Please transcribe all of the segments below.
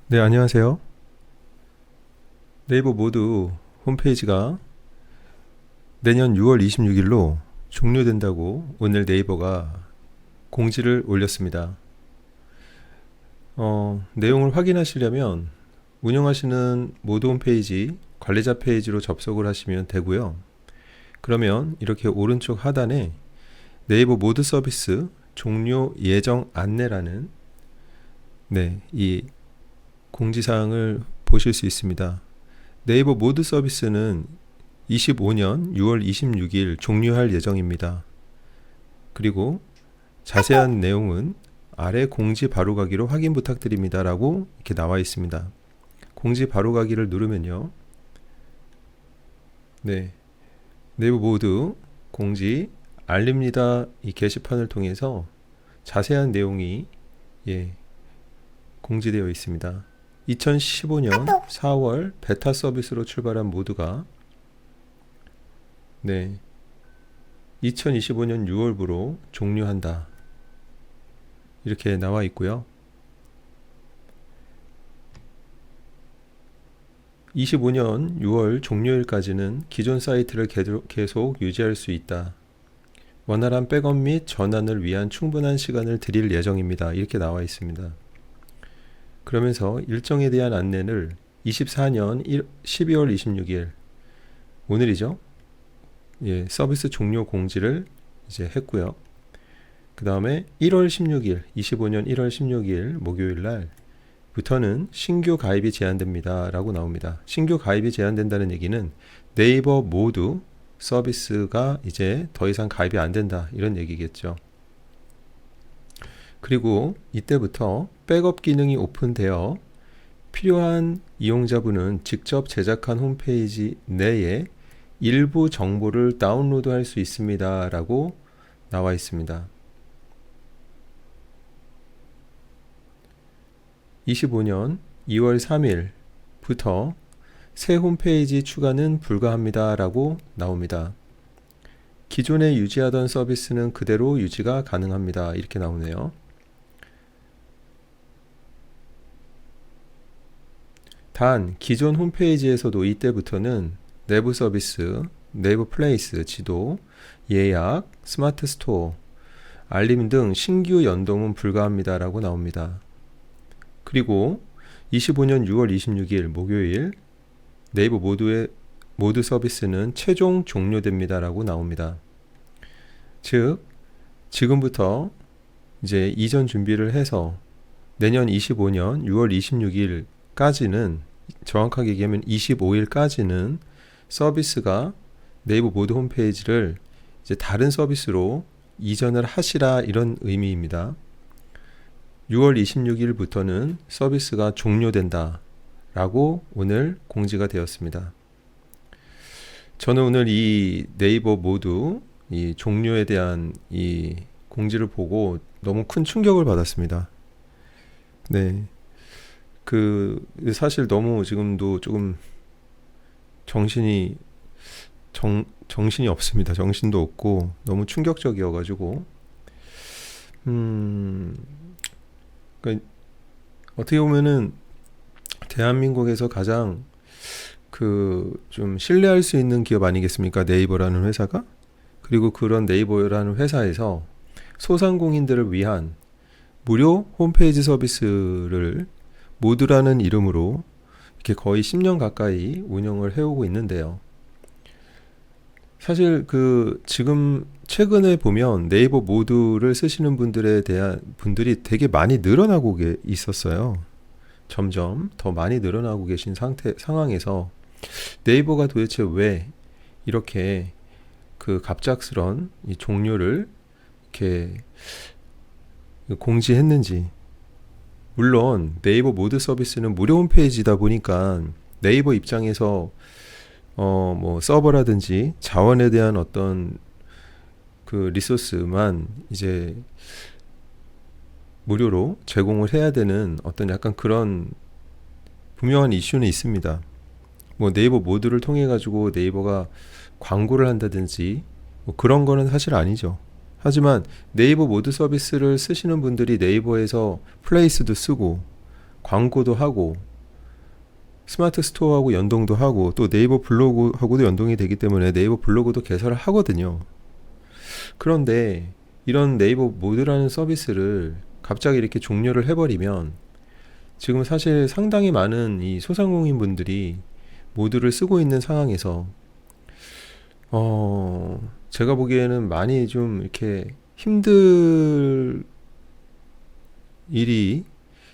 네, 안녕하세요. 네이버 모두 홈페이지가 내년 6월 26일로 종료된다고 오늘 네이버가 공지를 올렸습니다. 내용을 확인하시려면 운영하시는 모두 홈페이지 관리자 페이지로 접속을 하시면 되고요. 그러면 이렇게 오른쪽 하단에 네이버 모두 서비스 종료 예정 안내라는 이 공지사항을 보실 수 있습니다. 네이버 모두 서비스는 25년 6월 26일 종료할 예정입니다. 그리고 자세한 내용은 아래 공지 바로가기로 확인 부탁드립니다 라고 이렇게 나와 있습니다. 공지 바로가기를 누르면요, 네이버 모두 공지 알립니다 이 게시판을 통해서 자세한 내용이 공지되어 있습니다. 2015년 4월 베타 서비스로 출발한 모두가 2025년 6월부로 종료한다 이렇게 나와 있고요. 25년 6월 종료일까지는 기존 사이트를 계속 유지할 수 있다. 원활한 백업 및 전환을 위한 충분한 시간을 드릴 예정입니다. 이렇게 나와 있습니다. 그러면서 일정에 대한 안내를 24년 12월 26일 오늘이죠. 서비스 종료 공지를 이제 했고요. 그 다음에 1월 16일 25년 1월 16일 목요일 날부터는 신규 가입이 제한됩니다 라고 나옵니다. 신규 가입이 제한된다는 얘기는 네이버 모두 서비스가 이제 더 이상 가입이 안 된다 이런 얘기겠죠. 그리고 이때부터 백업 기능이 오픈되어 필요한 이용자분은 직접 제작한 홈페이지 내에 일부 정보를 다운로드 할 수 있습니다 라고 나와 있습니다. 25년 2월 3일부터 새 홈페이지 추가는 불가합니다 라고 나옵니다. 기존에 유지하던 서비스는 그대로 유지가 가능합니다 이렇게 나오네요. 단 기존 홈페이지에서도 이때부터는 내부 서비스, 네이버 플레이스, 지도, 예약, 스마트 스토어, 알림 등 신규 연동은 불가합니다 라고 나옵니다. 그리고 25년 6월 26일 목요일 네이버 모두 서비스는 최종 종료됩니다 라고 나옵니다. 즉 지금부터 이제 이전 준비를 해서 내년 25년 6월 26일까지는 정확하게 얘기하면 25일까지는 서비스가 네이버 모두 홈페이지를 이제 다른 서비스로 이전을 하시라 이런 의미입니다. 6월 26일부터는 서비스가 종료된다 라고 오늘 공지가 되었습니다. 저는 오늘 이 네이버 모두 이 종료에 대한 이 공지를 보고 너무 큰 충격을 받았습니다. 사실 너무 지금도 조금 정신이 없습니다. 정신도 없고 너무 충격적이어가지고 그러니까 어떻게 보면은 대한민국에서 가장 좀 신뢰할 수 있는 기업 아니겠습니까? 네이버라는 회사가. 그리고 그런 네이버라는 회사에서 소상공인들을 위한 무료 홈페이지 서비스를 모두라는 이름으로 이렇게 거의 10년 가까이 운영을 해오고 있는데요. 사실 지금 최근에 보면 네이버 모두를 쓰시는 분들이 되게 많이 늘어나고 있었어요. 점점 더 많이 늘어나고 계신 상황에서 네이버가 도대체 왜 이렇게 갑작스런 이 종료를 이렇게 공지했는지. 물론 네이버 모두 서비스는 무료 홈페이지다 보니까 네이버 입장에서 뭐 서버라든지 자원에 대한 어떤 리소스만 이제 무료로 제공을 해야 되는 어떤 약간 그런 분명한 이슈는 있습니다. 뭐 네이버 모두를 통해 가지고 네이버가 광고를 한다든지 뭐 그런 거는 사실 아니죠. 하지만 네이버 모두 서비스를 쓰시는 분들이 네이버에서 플레이스도 쓰고 광고도 하고 스마트 스토어하고 연동도 하고 또 네이버 블로그하고도 연동이 되기 때문에 네이버 블로그도 개설을 하거든요. 그런데 이런 네이버 모드라는 서비스를 갑자기 이렇게 종료를 해버리면 지금 사실 상당히 많은 이 소상공인 분들이 모드를 쓰고 있는 상황에서 제가 보기에는 많이 좀 이렇게 힘들 일이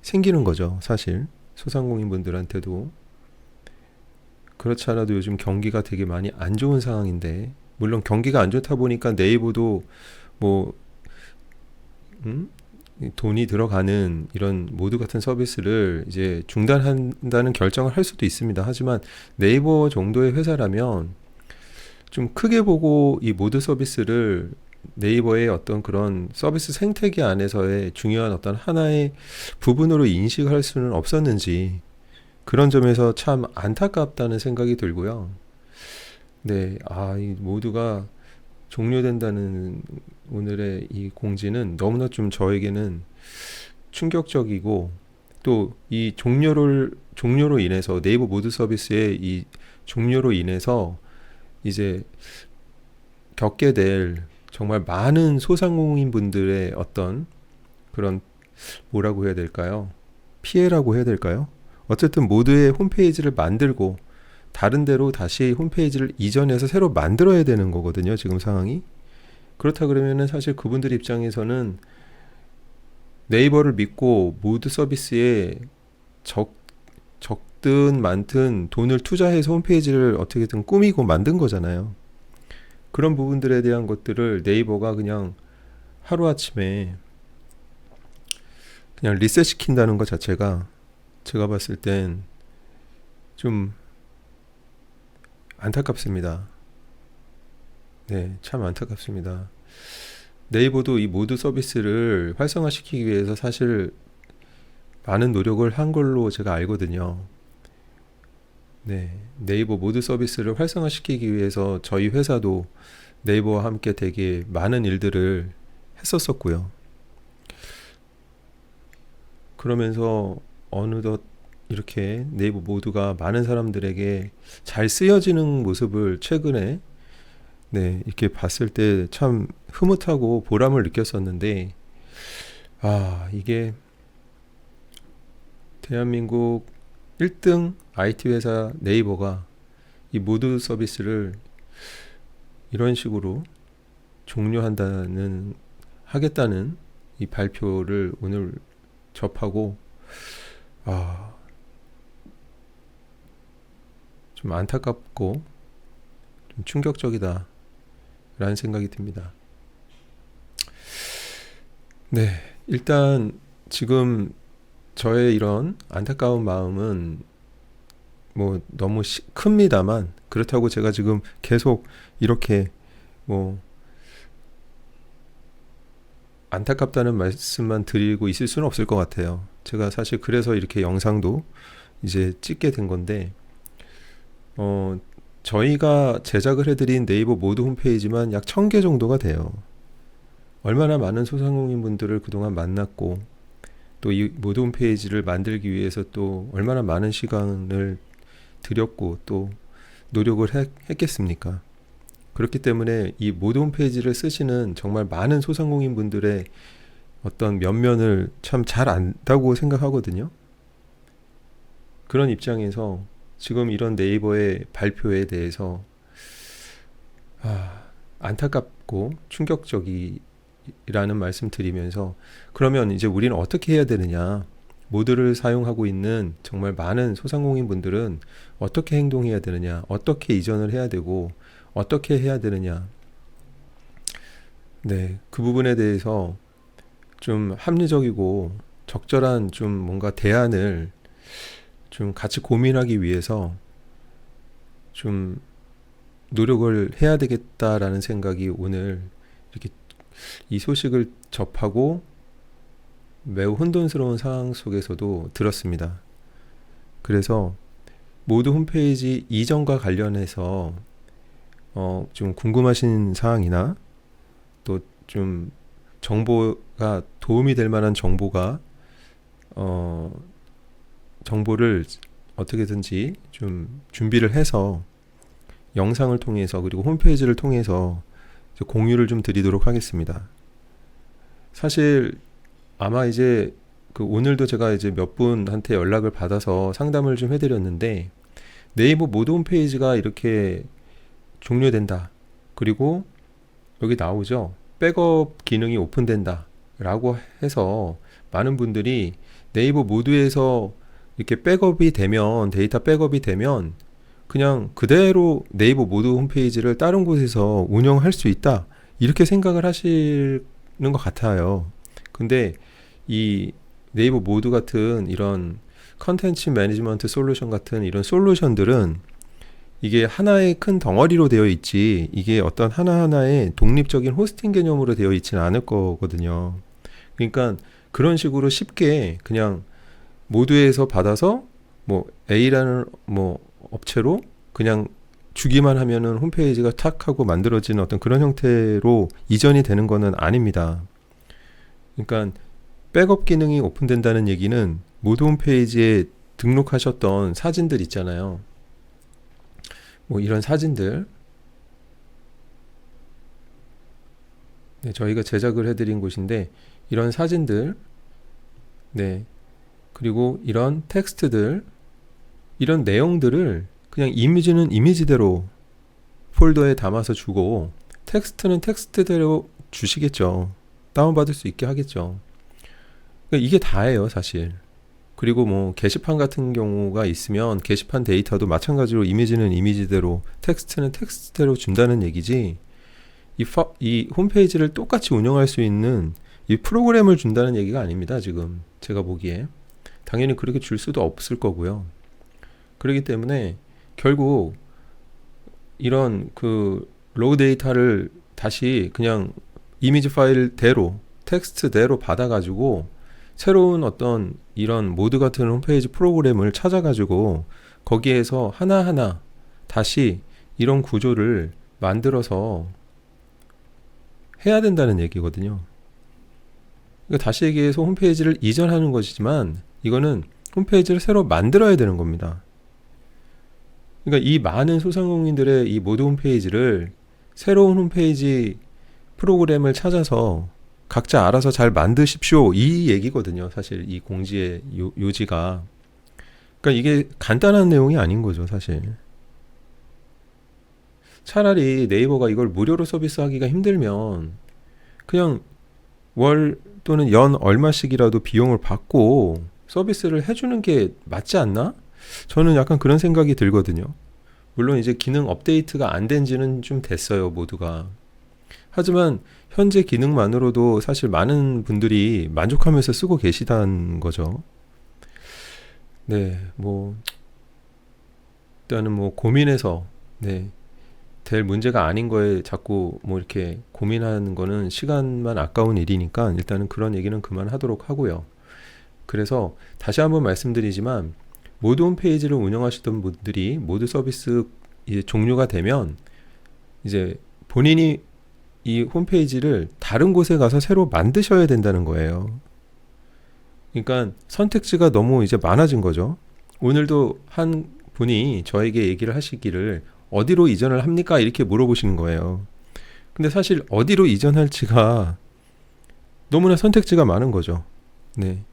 생기는 거죠. 사실 소상공인 분들한테도. 그렇지 않아도 요즘 경기가 되게 많이 안 좋은 상황인데, 물론 경기가 안 좋다 보니까 네이버도 뭐 돈이 들어가는 이런 모드 같은 서비스를 이제 중단한다는 결정을 할 수도 있습니다. 하지만 네이버 정도의 회사라면 좀 크게 보고 이 모드 서비스를 네이버의 어떤 그런 서비스 생태계 안에서의 중요한 어떤 하나의 부분으로 인식할 수는 없었는지, 그런 점에서 참 안타깝다는 생각이 들고요. 네, 이 모두가 종료된다는 오늘의 이 공지는 너무나 좀 저에게는 충격적이고, 또 이 종료로 인해서 네이버 모드 서비스의 이 종료로 인해서 이제 겪게 될 정말 많은 소상공인 분들의 어떤 그런, 뭐라고 해야 될까요? 피해라고 해야 될까요? 어쨌든 모드의 홈페이지를 만들고 다른 데로 다시 홈페이지를 이전해서 새로 만들어야 되는 거거든요. 지금 상황이. 그렇다 그러면은 사실 그분들 입장에서는 네이버를 믿고 모드 서비스에 적든 많든 돈을 투자해서 홈페이지를 어떻게든 꾸미고 만든 거잖아요. 그런 부분들에 대한 것들을 네이버가 그냥 하루아침에 그냥 리셋 시킨다는 것 자체가 제가 봤을 땐 좀 안타깝습니다. 네, 참 안타깝습니다. 네이버도 이 모드 서비스를 활성화시키기 위해서 사실 많은 노력을 한 걸로 제가 알거든요. 네, 네이버 모드 서비스를 활성화시키기 위해서 저희 회사도 네이버와 함께 되게 많은 일들을 했었었고요. 그러면서 어느덧 이렇게 네이버 모드가 많은 사람들에게 잘 쓰여지는 모습을 최근에 이렇게 봤을 때 참 흐뭇하고 보람을 느꼈었는데, 이게 대한민국 1등 IT 회사 네이버가 이 모드 서비스를 이런 식으로 하겠다는 이 발표를 오늘 접하고, 좀 안타깝고 좀 충격적이다 라는 생각이 듭니다. 네, 일단 지금 저의 이런 안타까운 마음은 뭐 너무 큽니다만, 그렇다고 제가 지금 계속 이렇게 뭐 안타깝다는 말씀만 드리고 있을 수는 없을 것 같아요. 제가 사실 그래서 이렇게 영상도 이제 찍게 된 건데, 저희가 제작을 해드린 네이버 모드 홈페이지만 약 1000개 정도가 돼요. 얼마나 많은 소상공인 분들을 그동안 만났고, 또 이 모드 홈페이지를 만들기 위해서 또 얼마나 많은 시간을 들였고 또 노력을 했겠습니까? 그렇기 때문에 이 모드 홈페이지를 쓰시는 정말 많은 소상공인 분들의 어떤 면면을 참 잘 안다고 생각하거든요. 그런 입장에서 지금 이런 네이버의 발표에 대해서 안타깝고 충격적이라는 말씀 드리면서, 그러면 이제 우리는 어떻게 해야 되느냐, 모드를 사용하고 있는 정말 많은 소상공인 분들은 어떻게 행동해야 되느냐, 어떻게 이전을 해야 되고 어떻게 해야 되느냐, 그 부분에 대해서 좀 합리적이고 적절한 좀 뭔가 대안을 좀 같이 고민하기 위해서 좀 노력을 해야 되겠다라는 생각이 오늘 이렇게 이 소식을 접하고 매우 혼돈스러운 상황 속에서도 들었습니다. 그래서 모드 홈페이지 이전과 관련해서 좀 궁금하신 사항이나 또 좀 정보가 도움이 될 만한 정보가 정보를 어떻게든지 좀 준비를 해서 영상을 통해서 그리고 홈페이지를 통해서 공유를 좀 드리도록 하겠습니다. 사실 아마 이제 오늘도 제가 이제 몇 분한테 연락을 받아서 상담을 좀 해드렸는데, 네이버 모드 홈페이지가 이렇게 종료된다. 그리고 여기 나오죠. 백업 기능이 오픈된다. 라고 해서 많은 분들이 네이버 모드에서 이렇게 백업이 되면, 데이터 백업이 되면 그냥 그대로 네이버 모드 홈페이지를 다른 곳에서 운영할 수 있다. 이렇게 생각을 하시는 것 같아요. 근데 이 네이버 모드 같은 이런 컨텐츠 매니지먼트 솔루션 같은 이런 솔루션들은 이게 하나의 큰 덩어리로 되어 있지, 이게 어떤 하나하나의 독립적인 호스팅 개념으로 되어 있지는 않을 거거든요. 그러니까 그런 식으로 쉽게 그냥 모드에서 받아서 뭐 A라는 뭐 업체로 그냥 주기만 하면은 홈페이지가 탁 하고 만들어지는 어떤 그런 형태로 이전이 되는 거는 아닙니다. 그러니까 백업 기능이 오픈된다는 얘기는 모드 홈페이지에 등록하셨던 사진들 있잖아요. 뭐 이런 사진들, 네, 저희가 제작을 해드린 곳인데 이런 사진들, 네, 그리고 이런 텍스트들, 이런 내용들을 그냥 이미지는 이미지대로 폴더에 담아서 주고 텍스트는 텍스트대로 주시겠죠. 다운받을 수 있게 하겠죠. 그러니까 이게 다예요, 사실. 그리고 뭐 게시판 같은 경우가 있으면 게시판 데이터도 마찬가지로 이미지는 이미지대로 텍스트는 텍스트대로 준다는 얘기지, 이 홈페이지를 똑같이 운영할 수 있는 이 프로그램을 준다는 얘기가 아닙니다. 지금 제가 보기에 당연히 그렇게 줄 수도 없을 거고요. 그렇기 때문에 결국 이런 로우 데이터를 다시 그냥 이미지 파일대로 텍스트대로 받아가지고 새로운 어떤 이런 모드 같은 홈페이지 프로그램을 찾아가지고 거기에서 하나하나 다시 이런 구조를 만들어서 해야 된다는 얘기거든요. 그러니까 다시 얘기해서 홈페이지를 이전하는 것이지만 이거는 홈페이지를 새로 만들어야 되는 겁니다. 그러니까 이 많은 소상공인들의 이 모드 홈페이지를 새로운 홈페이지 프로그램을 찾아서 각자 알아서 잘 만드십시오, 이 얘기거든요. 사실 이 공지의 요지가. 그러니까 이게 간단한 내용이 아닌 거죠, 사실. 차라리 네이버가 이걸 무료로 서비스하기가 힘들면 그냥 월 또는 연 얼마씩이라도 비용을 받고 서비스를 해주는 게 맞지 않나? 저는 약간 그런 생각이 들거든요. 물론 이제 기능 업데이트가 안 된 지는 좀 됐어요, 모두가. 하지만 현재 기능만으로도 사실 많은 분들이 만족하면서 쓰고 계시다는 거죠. 네, 뭐 일단은 뭐 고민해서 네, 될 문제가 아닌 거에 자꾸 뭐 이렇게 고민하는 거는 시간만 아까운 일이니까 일단은 그런 얘기는 그만하도록 하고요. 그래서 다시 한번 말씀드리지만 모드 홈페이지를 운영하시던 분들이 모드 서비스 이제 종료가 되면 이제 본인이 이 홈페이지를 다른 곳에 가서 새로 만드셔야 된다는 거예요. 그러니까 선택지가 너무 이제 많아진 거죠. 오늘도 한 분이 저에게 얘기를 하시기를 어디로 이전을 합니까? 이렇게 물어보시는 거예요. 근데 사실 어디로 이전할지가 너무나 선택지가 많은 거죠. 네.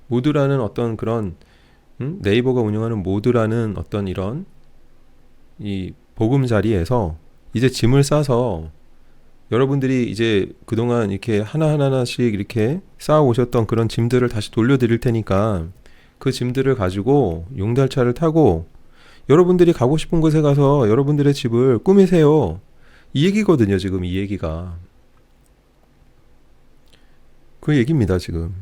모드라는 어떤 그런 네이버가 운영하는 모드라는 어떤 이런 이 보금자리에서 이제 짐을 싸서 여러분들이 이제 그동안 이렇게 하나하나씩 이렇게 쌓아 오셨던 그런 짐들을 다시 돌려드릴 테니까 그 짐들을 가지고 용달차를 타고 여러분들이 가고 싶은 곳에 가서 여러분들의 집을 꾸미세요, 이 얘기거든요. 지금 이 얘기가 그 얘기입니다, 지금.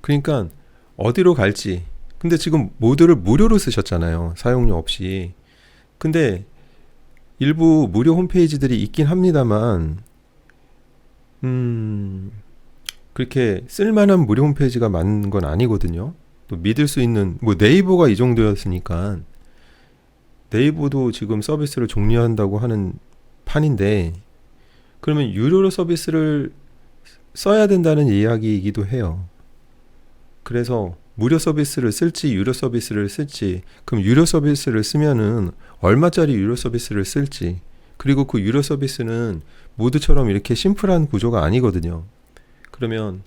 그러니까 어디로 갈지. 근데 지금 모드를 무료로 쓰셨잖아요, 사용료 없이. 근데 일부 무료 홈페이지들이 있긴 합니다만 그렇게 쓸만한 무료 홈페이지가 많은 건 아니거든요. 또 믿을 수 있는, 뭐 네이버가 이 정도였으니까 네이버도 지금 서비스를 종료한다고 하는 판인데, 그러면 유료로 서비스를 써야 된다는 이야기이기도 해요. 그래서 무료 서비스를 쓸지 유료 서비스를 쓸지, 그럼 유료 서비스를 쓰면은 얼마짜리 유료 서비스를 쓸지, 그리고 그 유료 서비스는 모드처럼 이렇게 심플한 구조가 아니거든요. 그러면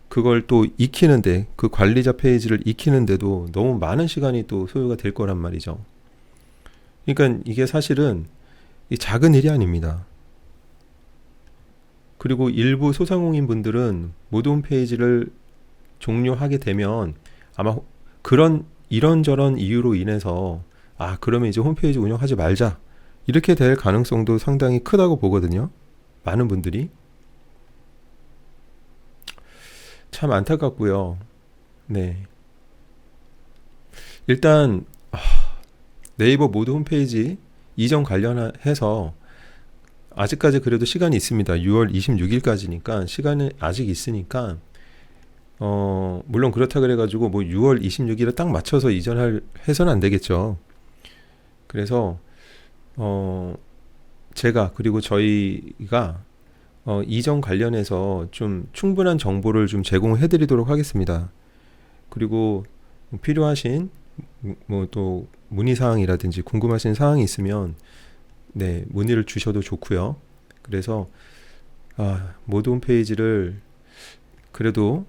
그걸 또 익히는데, 그 관리자 페이지를 익히는데도 너무 많은 시간이 또 소요가 될 거란 말이죠. 그러니까 이게 사실은 작은 일이 아닙니다. 그리고 일부 소상공인 분들은 모드 홈페이지를 종료하게 되면 아마 그런 이런저런 이유로 인해서 그러면 이제 홈페이지 운영하지 말자, 이렇게 될 가능성도 상당히 크다고 보거든요. 많은 분들이. 참 안타깝고요. 네. 일단 네이버 모드 홈페이지 이전 관련해서 아직까지 그래도 시간이 있습니다. 6월 26일까지니까 시간이 아직 있으니까 물론 그렇다 그래가지고 뭐 6월 26일에 딱 맞춰서 해서는 안 되겠죠. 그래서 제가 그리고 저희가 이전 관련해서 좀 충분한 정보를 좀 제공해 드리도록 하겠습니다. 그리고 필요하신 뭐 또 문의사항이라든지 궁금하신 사항이 있으면 네, 문의를 주셔도 좋고요. 그래서 모드 홈페이지를 그래도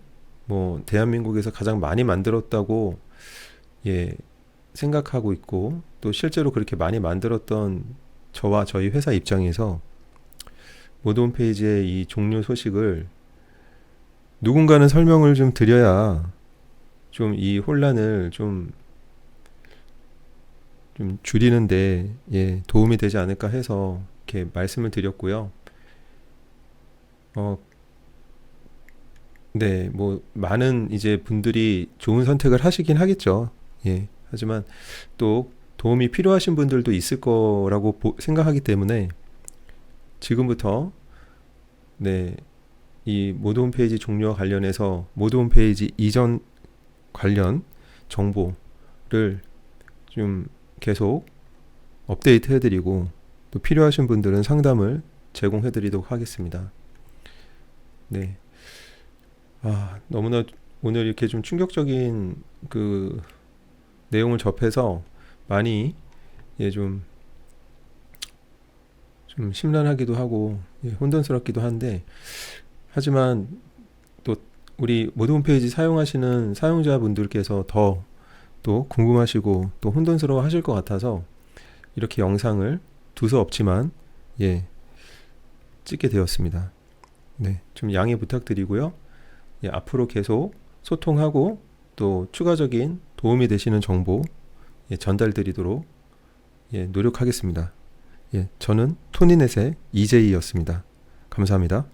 뭐 대한민국에서 가장 많이 만들었다고 생각하고 있고, 또 실제로 그렇게 많이 만들었던 저와 저희 회사 입장에서 모드 홈페이지의 이 종료 소식을 누군가는 설명을 좀 드려야 좀 이 혼란을 좀 줄이는데 도움이 되지 않을까 해서 이렇게 말씀을 드렸고요. 네, 뭐 많은 이제 분들이 좋은 선택을 하시긴 하겠죠. 하지만 또 도움이 필요하신 분들도 있을 거라고 생각하기 때문에 지금부터 네, 이 모드 홈페이지 종료와 관련해서 모드 홈페이지 이전 관련 정보를 좀 계속 업데이트 해드리고, 또 필요하신 분들은 상담을 제공해드리도록 하겠습니다. 네. 너무나 오늘 이렇게 좀 충격적인 그 내용을 접해서 많이 좀 심란하기도 하고 혼돈스럽기도 한데, 하지만 또 우리 모드 홈페이지 사용하시는 사용자분들께서 더 또 궁금하시고 또 혼돈스러워 하실 것 같아서 이렇게 영상을 두서없지만 찍게 되었습니다. 네, 좀 양해 부탁드리고요. 앞으로 계속 소통하고 또 추가적인 도움이 되시는 정보 전달드리도록 노력하겠습니다. 저는 토니넷의 이제이였습니다. 감사합니다.